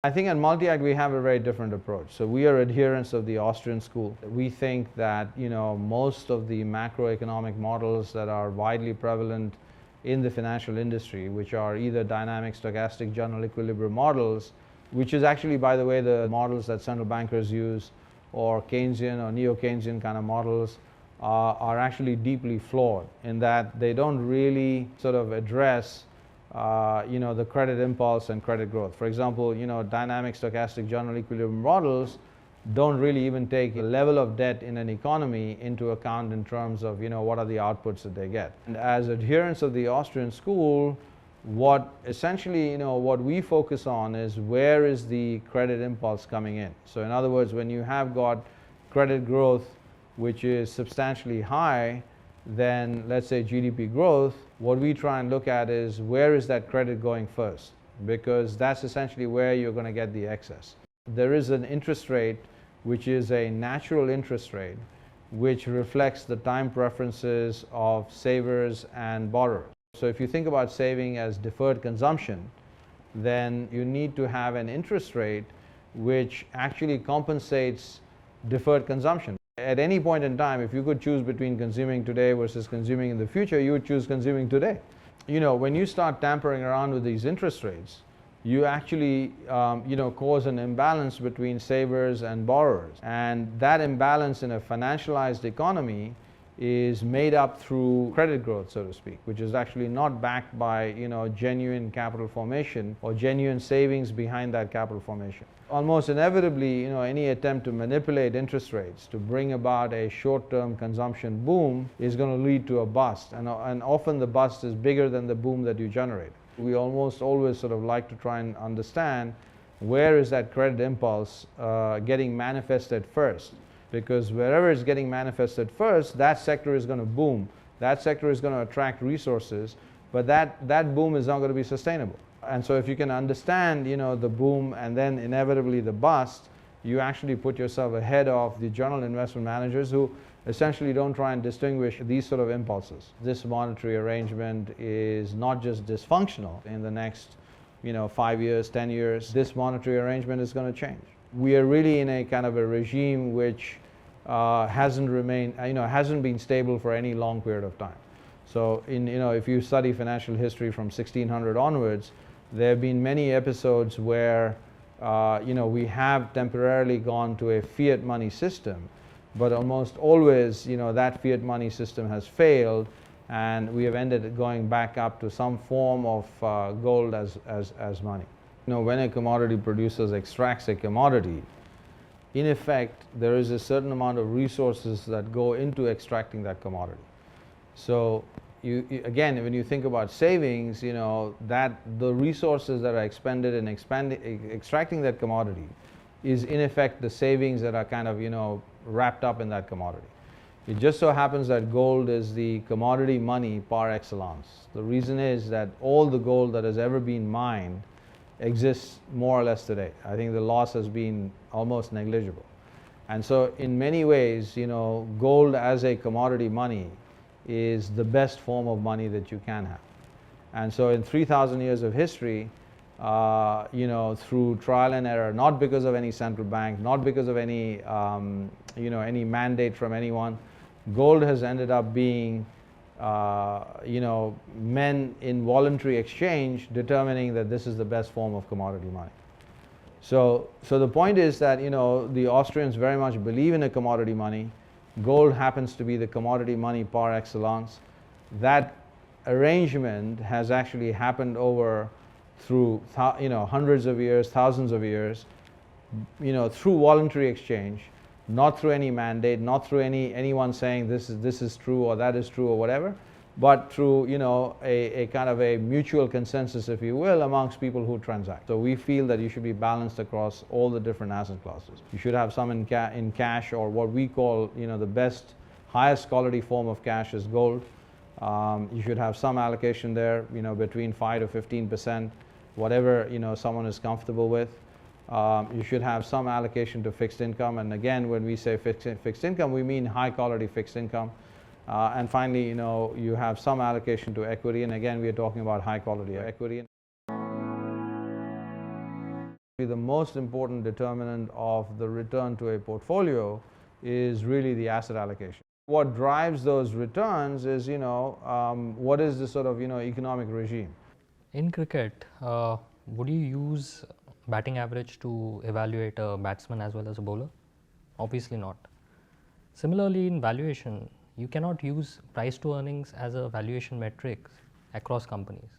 I think at Multi-Act we have a very different approach. So we are adherents of the Austrian school. We think that most of the macroeconomic models that are widely prevalent in the financial industry, which are either dynamic, stochastic, general equilibrium models, which is actually, by the way, the models that central bankers use, or Keynesian or neo-Keynesian kind of models, are actually deeply flawed in that they don't really sort of address the credit impulse and credit growth. For example, dynamic, stochastic, general equilibrium models don't really even take the level of debt in an economy into account in terms of what are the outputs that they get. And as adherents of the Austrian school, what essentially what we focus on is where is the credit impulse coming in. So in other words, when you have got credit growth which is substantially high than, let's say, GDP growth, what we try and look at is where is that credit going first, because that's essentially where you're going to get the excess. There is an interest rate which is a natural interest rate which reflects the time preferences of savers and borrowers. So if you think about saving as deferred consumption, then you need to have an interest rate which actually compensates deferred consumption. At any point in time, if you could choose between consuming today versus consuming in the future, you would choose consuming today. When you start tampering around with these interest rates, you actually cause an imbalance between savers and borrowers. And that imbalance in a financialized economy is made up through credit growth, so to speak, which is actually not backed by genuine capital formation or genuine savings behind that capital formation. Almost inevitably, any attempt to manipulate interest rates to bring about a short-term consumption boom is going to lead to a bust, and often the bust is bigger than the boom that you generate. We almost always sort of like to try and understand where is that credit impulse getting manifested first, because wherever it's getting manifested first, that sector is going to boom. That sector is going to attract resources, but that boom is not going to be sustainable. And so if you can understand the boom and then inevitably the bust, you actually put yourself ahead of the general investment managers who essentially don't try and distinguish these sort of impulses. This monetary arrangement is not just dysfunctional. In the next 5 years, 10 years, this monetary arrangement is going to change. We are really in a kind of a regime which hasn't been stable for any long period of time. So if you study financial history from 1600 onwards, there have been many episodes where we have temporarily gone to a fiat money system, but almost always that fiat money system has failed, and we have ended up going back up to some form of gold as money. When a commodity producer extracts a commodity, in effect there is a certain amount of resources that go into extracting that commodity. So again, when you think about savings, that the resources that are expended in extracting that commodity is in effect the savings that are kind of wrapped up in that commodity. It just so happens that gold is the commodity money par excellence. The reason is that all the gold that has ever been mined exists more or less today. I think the loss has been almost negligible. And so in many ways, gold as a commodity money is the best form of money that you can have. And so in 3,000 years of history, through trial and error, not because of any central bank, not because of any any mandate from anyone, gold has ended up being men in voluntary exchange determining that this is the best form of commodity money. So the point is that the Austrians very much believe in a commodity money. Gold happens to be the commodity money par excellence. That arrangement has actually happened through hundreds of years, thousands of years, through voluntary exchange, not through any mandate, not through anyone saying this is true or that is true or whatever, but through a kind of a mutual consensus, if you will, amongst people who transact. So we feel that you should be balanced across all the different asset classes. You should have some in cash, or what we call the best, highest quality form of cash is gold. You should have some allocation there, between 5 to 15%, whatever someone is comfortable with. You should have some allocation to fixed income, and again, when we say fixed income, we mean high quality fixed income. And finally, you have some allocation to equity, and again, we are talking about high quality equity. The most important determinant of the return to a portfolio is really the asset allocation. What drives those returns is, what is the sort of, economic regime. In cricket, would you use batting average to evaluate a batsman as well as a bowler? Obviously not. Similarly, in valuation, you cannot use price to earnings as a valuation metric across companies.